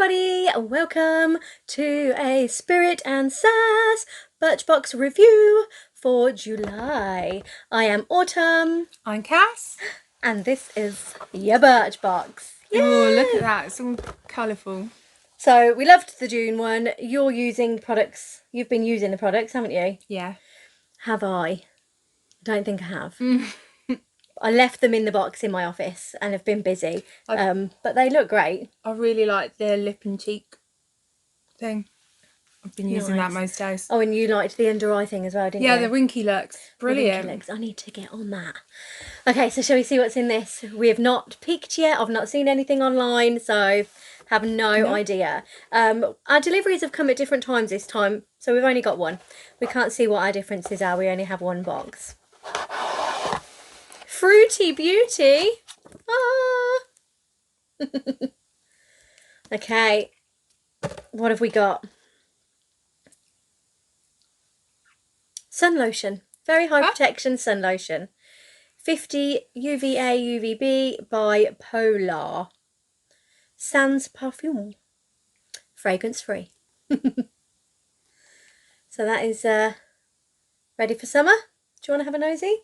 everybody, welcome to a Spirit and Sass BIRCHBOX review for July. I am Autumn. I'm Cass. And this is your BIRCHBOX. Oh, look at that. It's all colourful. So we loved the June one. You're using products. You've been using the products, haven't you? Yeah. Have I? Don't think I have. I left them in the box in my office and have been busy. But they look great. I really like the lip and cheek thing. I've been using that most days. Oh, and you liked the under eye thing as well, didn't you? Yeah, the winky looks. Brilliant. The winky looks. I need to get on that. Okay, so shall we see what's in this? We have not peeked yet. I've not seen anything online, so have no idea. Our deliveries have come at different times this time, so we've only got one. We can't see what our differences are. We only have one box. Fruity Beauty. Ah. Okay. What have we got? Sun lotion. Very high protection sun lotion. 50 UVA UVB by Polar. Sans Parfum. Fragrance free. So that is ready for summer. Do you want to have a nosy?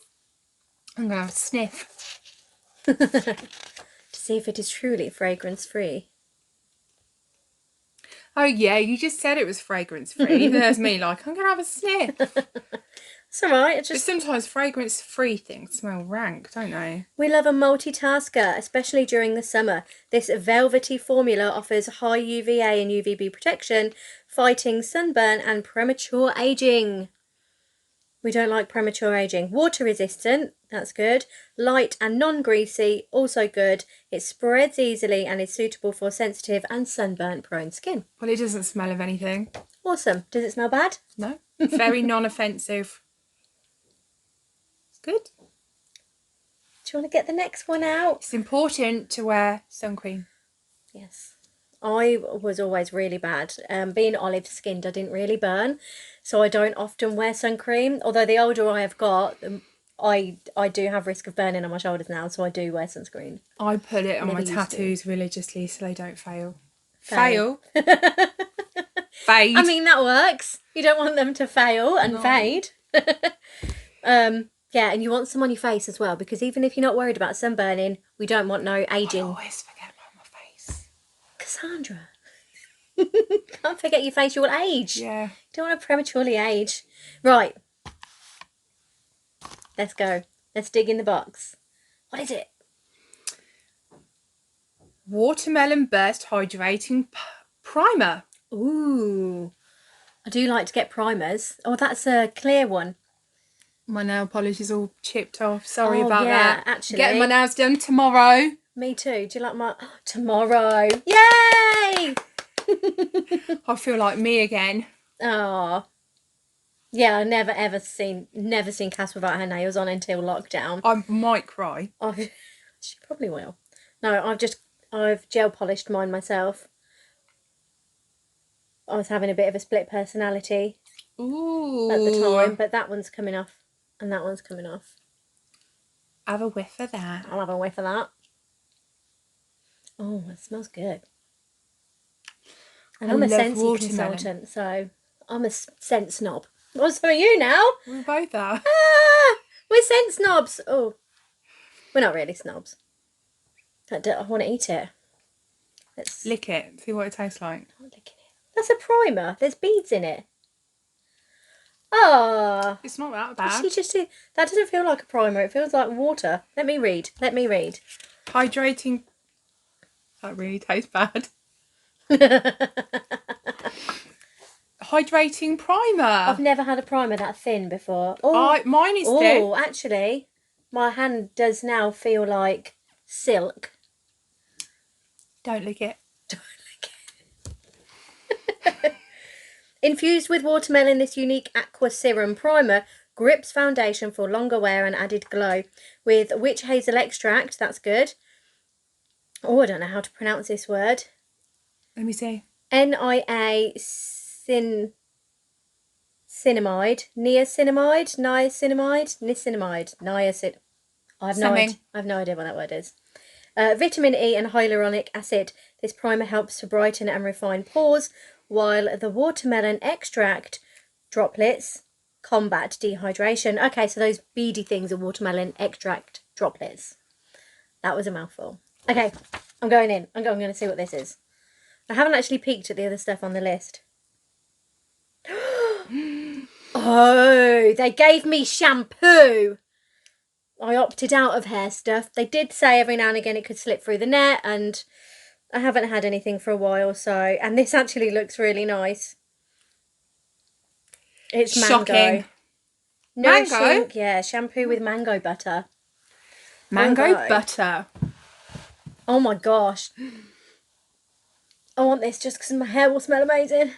I'm going to have a sniff. To see if it is truly fragrance free. Oh yeah, you just said it was fragrance free. There's me like, I'm going to have a sniff. It's alright. But sometimes fragrance free things smell rank, don't they? We love a multitasker, especially during the summer. This velvety formula offers high UVA and UVB protection, fighting sunburn and premature aging. We don't like premature aging. Water resistant, that's good. Light and non-greasy, also good. It spreads easily and is suitable for sensitive and sunburn prone skin. Well, it doesn't smell of anything. Awesome. Does it smell bad? No. Very non-offensive. It's good. Do you want to get the next one out? It's important to wear sun cream. Yes. I was always really bad. Being olive skinned, I didn't really burn, so I don't often wear sun cream. Although the older I have got, I do have risk of burning on my shoulders now, so I do wear sunscreen. I put it on my tattoos religiously so they don't fail. Fade. I mean, that works. You don't want them to fail and fade. Yeah, and you want some on your face as well, because even if you're not worried about sunburning, we don't want no aging. I always forget about my face. Cassandra. Can't forget your face, you'll age. Yeah. Don't want to prematurely age. Right. Let's go. Let's dig in the box. What is it? Watermelon Burst Hydrating Primer. Ooh. I do like to get primers. Oh, that's a clear one. My nail polish is all chipped off. Sorry about that. Actually. Getting my nails done tomorrow. Me too. Do you like my... tomorrow. Yay! I feel like me again. Oh. Yeah, I never seen Cass without her nails on until lockdown. I might cry. Oh, she probably will. No, I've gel polished mine myself. I was having a bit of a split personality at the time, but that one's coming off and that one's coming off. Have a whiff of that. I'll have a whiff of that. Oh, it smells good. And I'm a Scentsy consultant, so I'm a scent snob. Oh, so are you now? We both are. Ah, we're scent snobs. Oh, we're not really snobs. I want to eat it. Let's lick it. See what it tastes like. I'm licking it. That's a primer. There's beads in it. Ah. It's not that bad. That doesn't feel like a primer. It feels like water. Let me read. Hydrating. That really tastes bad. Hydrating primer. I've never had a primer that thin before. Oh, mine is thin. Oh, actually, my hand does now feel like silk. Don't lick it. Infused with watermelon, this unique aqua serum primer grips foundation for longer wear and added glow. With witch hazel extract, that's good. Oh, I don't know how to pronounce this word. Let me see. Niacinamide, niacinamide. I have no idea what that word is. Vitamin E and hyaluronic acid. This primer helps to brighten and refine pores, while the watermelon extract droplets combat dehydration. Okay, so those beady things are watermelon extract droplets. That was a mouthful. Okay, I'm going in. I'm going to see what this is. I haven't actually peeked at the other stuff on the list. Oh, they gave me shampoo. I opted out of hair stuff. They did say every now and again it could slip through the net, and I haven't had anything for a while, so... And this actually looks really nice. It's Shocking. Mango. Mango? Yeah, shampoo with mango butter. Mango butter. Oh my gosh. I want this just because my hair will smell amazing.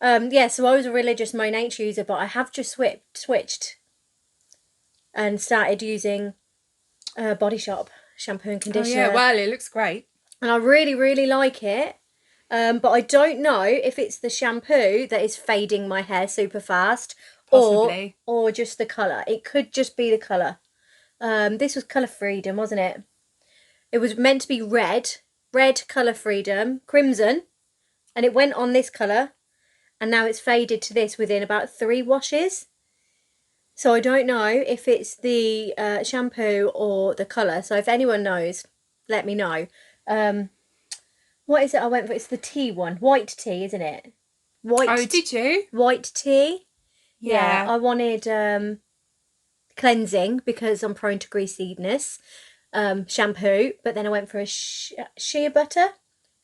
Yeah, so I was a religious Monat user, but I have just switched and started using Body Shop shampoo and conditioner. Oh yeah, well, it looks great. And I really, really like it. But I don't know if it's the shampoo that is fading my hair super fast. Possibly. Or just the colour. It could just be the colour. This was Colour Freedom, wasn't it? It was meant to be red Colour Freedom, crimson, and it went on this colour, and now it's faded to this within about 3 washes. So I don't know if it's the shampoo or the colour. So if anyone knows, let me know. What is it I went for? It's the tea one. White tea, isn't it? Oh, did you? White tea. Yeah. I wanted cleansing because I'm prone to greasiness. Shampoo, but then I went for a shea butter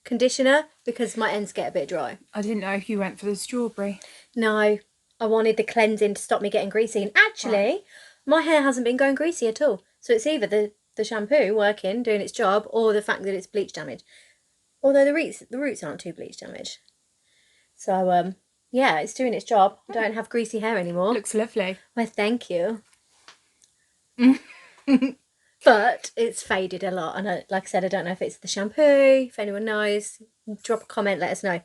conditioner because my ends get a bit dry. I didn't know if you went for the strawberry. No, I wanted the cleansing to stop me getting greasy, and actually my hair hasn't been going greasy at all. So it's either the shampoo working, doing its job, or the fact that it's bleach damage. Although the roots aren't too bleach damaged. So yeah, it's doing its job. I don't have greasy hair anymore. Looks lovely. Well, thank you. But it's faded a lot, and like I said, I don't know if it's the shampoo. If anyone knows, drop a comment, let us know.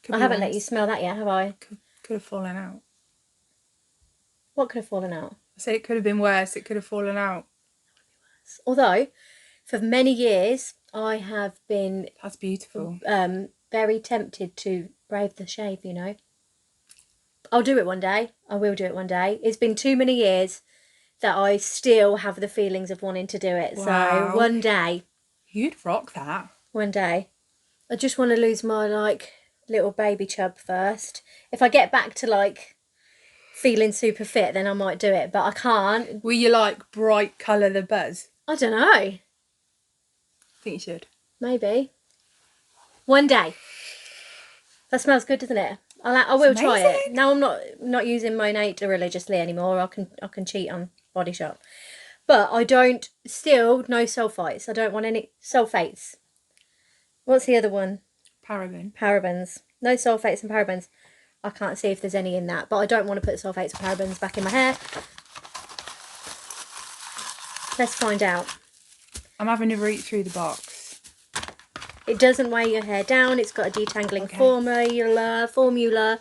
I haven't let you smell that yet, have I? Could have fallen out. What could have fallen out? I said it could have been worse. It could have fallen out. Although, for many years, I have been... That's beautiful. Very tempted to brave the shave, you know. I'll do it one day. I will do it one day. It's been too many years that I still have the feelings of wanting to do it. Wow. So one day. You'd rock that. One day. I just want to lose my, like, little baby chub first. If I get back to, like, feeling super fit, then I might do it. But I can't. Will you, like, bright colour the buzz? I don't know. I think you should. Maybe. One day. That smells good, doesn't it? I will try it. Now I'm not using Monat religiously anymore. I can cheat on Body Shop. But I don't, still, no sulfites. I don't want any sulfates. What's the other one? Parabens. No sulfates and parabens. I can't see if there's any in that, but I don't want to put sulfates and parabens back in my hair. Let's find out. I'm having a read through the box. It doesn't weigh your hair down. It's got a detangling formula.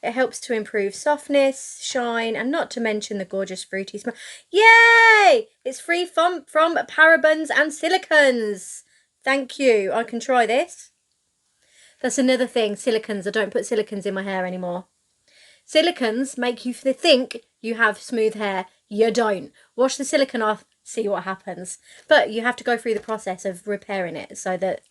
It helps to improve softness, shine, and not to mention the gorgeous fruity smell. Yay! It's free from parabens and silicons. Thank you. I can try this. That's another thing, silicons. I don't put silicons in my hair anymore. Silicons make you think you have smooth hair. You don't. Wash the silicone off, see what happens. But you have to go through the process of repairing it so that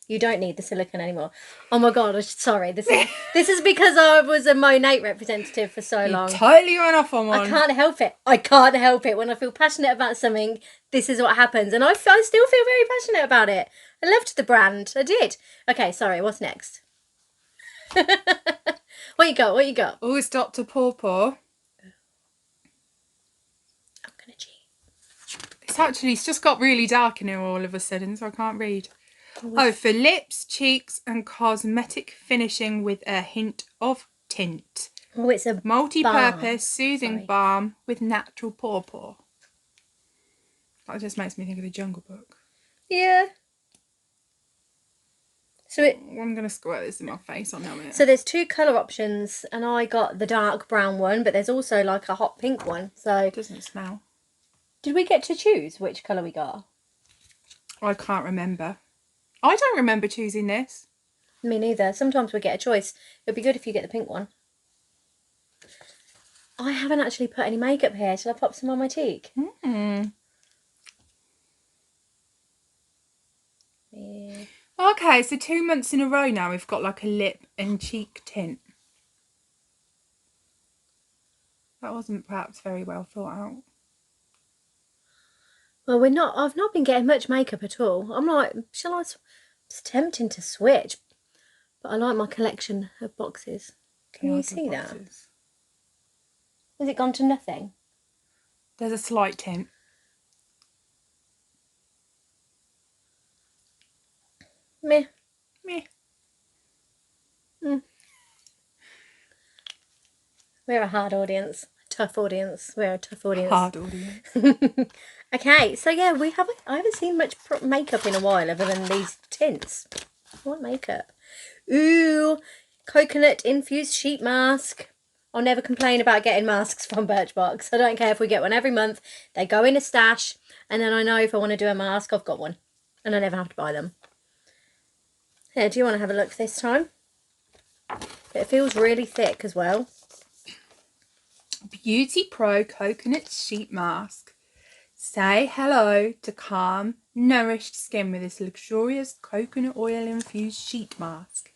you don't need the silicone anymore. Oh my God, sorry. This is because I was a Monat representative for so long. You totally went off on one. I can't help it. I can't help it. When I feel passionate about something, this is what happens. And I still feel very passionate about it. I loved the brand. I did. Okay, sorry. What's next? What you got? Oh, it's Dr. Pawpaw. I'm going to cheat. It's just got really dark in here all of a sudden, so I can't read. Oh, for lips, cheeks and cosmetic finishing with a hint of tint. Oh, it's a multi-purpose soothing balm with natural pawpaw. That just makes me think of the Jungle Book. Yeah. So I'm going to squirt this in my face, I know it. So there's 2 colour options, and I got the dark brown one, but there's also like a hot pink one. So it doesn't smell. Did we get to choose which colour we got? I can't remember. I don't remember choosing this. Me neither. Sometimes we get a choice. It'd be good if you get the pink one. I haven't actually put any makeup here. Shall I pop some on my cheek? Yeah. Yeah. Okay, so 2 months in a row now we've got like a lip and cheek tint. That wasn't perhaps very well thought out. Well, I've not been getting much makeup at all. I'm like, it's tempting to switch, but I like my collection of boxes. Can you see that? Has it gone to nothing? There's a slight tint. Meh. Meh. We're a hard audience. Tough audience. We're a tough audience. Hard audience. Okay, so yeah, I haven't seen much makeup in a while other than these tints. What makeup? Ooh, coconut infused sheet mask. I'll never complain about getting masks from Birchbox. I don't care if we get one every month. They go in a stash, and then I know if I want to do a mask, I've got one. And I never have to buy them. Here, do you want to have a look this time? It feels really thick as well. Beauty Pro Coconut Sheet Mask. Say hello to calm, nourished skin with this luxurious coconut oil infused sheet mask.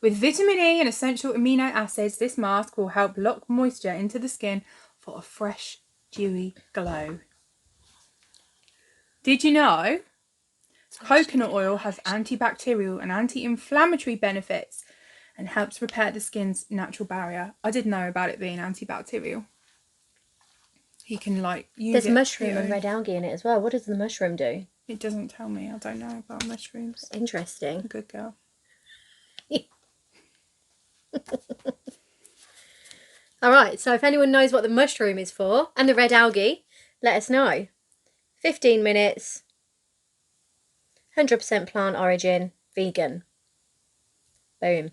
With vitamin E and essential amino acids, this mask will help lock moisture into the skin for a fresh, dewy glow. Did you know coconut oil has antibacterial and anti-inflammatory benefits and helps repair the skin's natural barrier? I didn't know about it being antibacterial. You can like use There's it. mushroom and red algae in it as well. What does the mushroom do? It doesn't tell me. I don't know about mushrooms. Interesting. Good girl. Alright, so if anyone knows what the mushroom is for and the red algae, let us know. 15 minutes, 100% plant origin, vegan. Boom.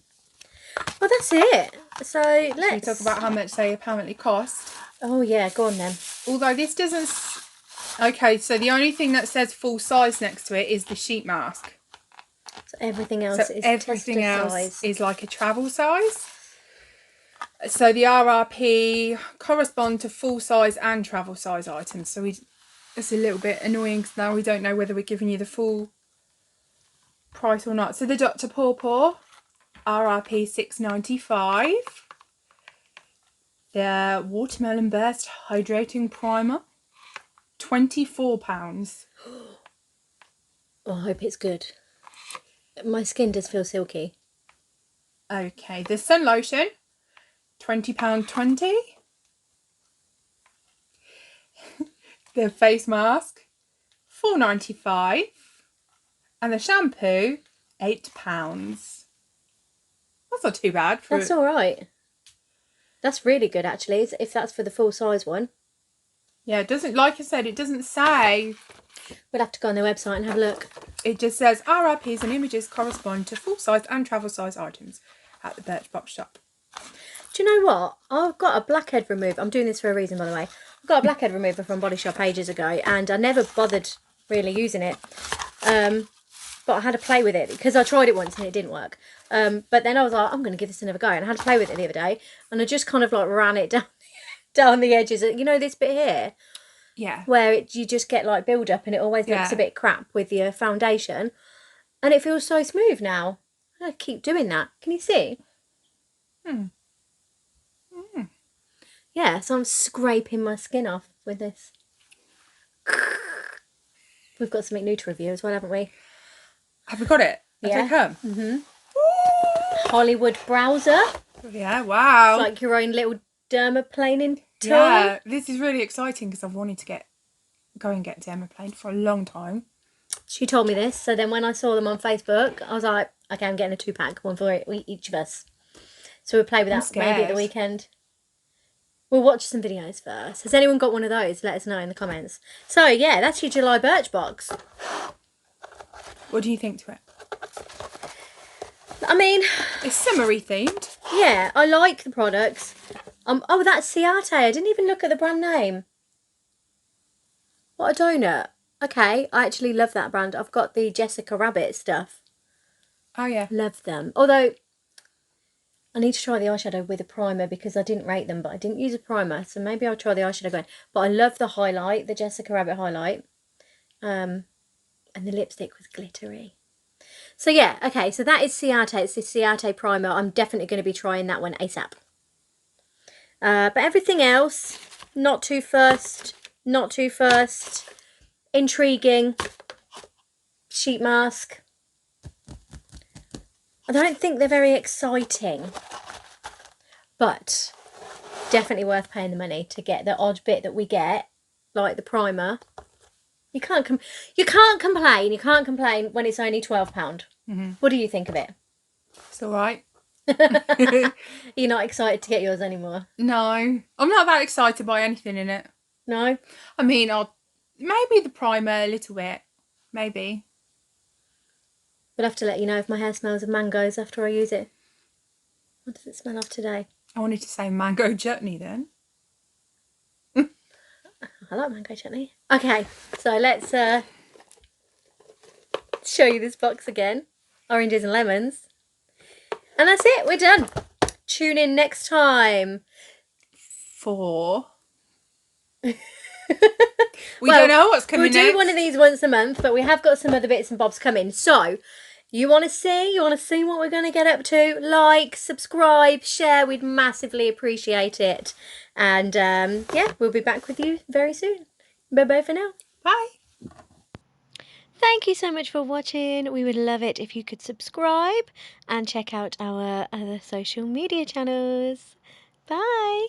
Well, that's it. So let's... Should we talk about how much they apparently cost? Oh yeah, go on then. Although this doesn't... Okay, so the only thing that says full size next to it is the sheet mask. So everything else is like a travel size. So the RRP correspond to full size and travel size items. So it's a little bit annoying because now we don't know whether we're giving you the full price or not. So the Dr. Pawpaw RRP $6.95. The Watermelon Burst Hydrating Primer £24. Oh, I hope it's good. My skin does feel silky. Okay, the Sun Lotion £20.20. The face mask $4.95. And the shampoo £8. That's not too bad. That's all right. That's really good, actually, if that's for the full size one. Yeah, it doesn't, like I said, it doesn't say. We'll have to go on their website and have a look. It just says RRPs and images correspond to full size and travel size items at the Birchbox shop. Do you know what? I've got a blackhead remover. I'm doing this for a reason, by the way. I got a blackhead remover from Body Shop ages ago, and I never bothered really using it. But I had to play with it because I tried it once and it didn't work. But then I was like, I'm going to give this another go, and I had to play with it the other day, and I just kind of like ran it down the edges. You know this bit here? Yeah. Where you just get like build up and it always looks a bit crap with your foundation. And it feels so smooth now. I keep doing that. Can you see? Yeah, so I'm scraping my skin off with this. We've got something new to review as well, haven't we? Have we got it? Has it come? Mm-hmm. Hollywood Browser. Yeah, wow. It's like your own little dermaplaning tool. Yeah, this is really exciting because I've wanted to go and get dermaplaned for a long time. She told me this, so then when I saw them on Facebook, I was like, okay, I'm getting a 2-pack, one for each of us. So we'll play with that maybe at the weekend. We'll watch some videos first. Has anyone got one of those? Let us know in the comments. So yeah, that's your July Birchbox. What do you think to it? I mean, it's summery themed. Yeah, I like the products. Oh, that's Ciate. I didn't even look at the brand name. What a donut. Okay, I actually love that brand. I've got the Jessica Rabbit stuff. Oh, yeah. Love them. Although, I need to try the eyeshadow with a primer because I didn't rate them, but I didn't use a primer. So maybe I'll try the eyeshadow again. But I love the highlight, the Jessica Rabbit highlight. And the lipstick was glittery. So yeah, okay, so that is Ciate. It's the Ciate primer. I'm definitely going to be trying that one ASAP. But everything else, not too fussed. Intriguing. Sheet mask. I don't think they're very exciting. But definitely worth paying the money to get the odd bit that we get, like the primer. You can't complain. You can't complain when it's only £12. What do you think of it? It's all right. You're not excited to get yours anymore? No, I'm not that excited by anything in it. No? I mean, maybe the primer a little bit. Maybe. We'll have to let you know if my hair smells of mangoes after I use it. What does it smell of today? I wanted to say mango chutney then. I like mango chutney. Okay, so let's show you this box again. Oranges and lemons. And that's it, we're done. Tune in next time. We don't know what's coming next. We'll do one of these once a month, but we have got some other bits and bobs coming. So, you want to see what we're going to get up to? Like, subscribe, share. We'd massively appreciate it. And yeah, we'll be back with you very soon. Bye-bye for now. Bye. Thank you so much for watching. We would love it if you could subscribe and check out our other social media channels. Bye.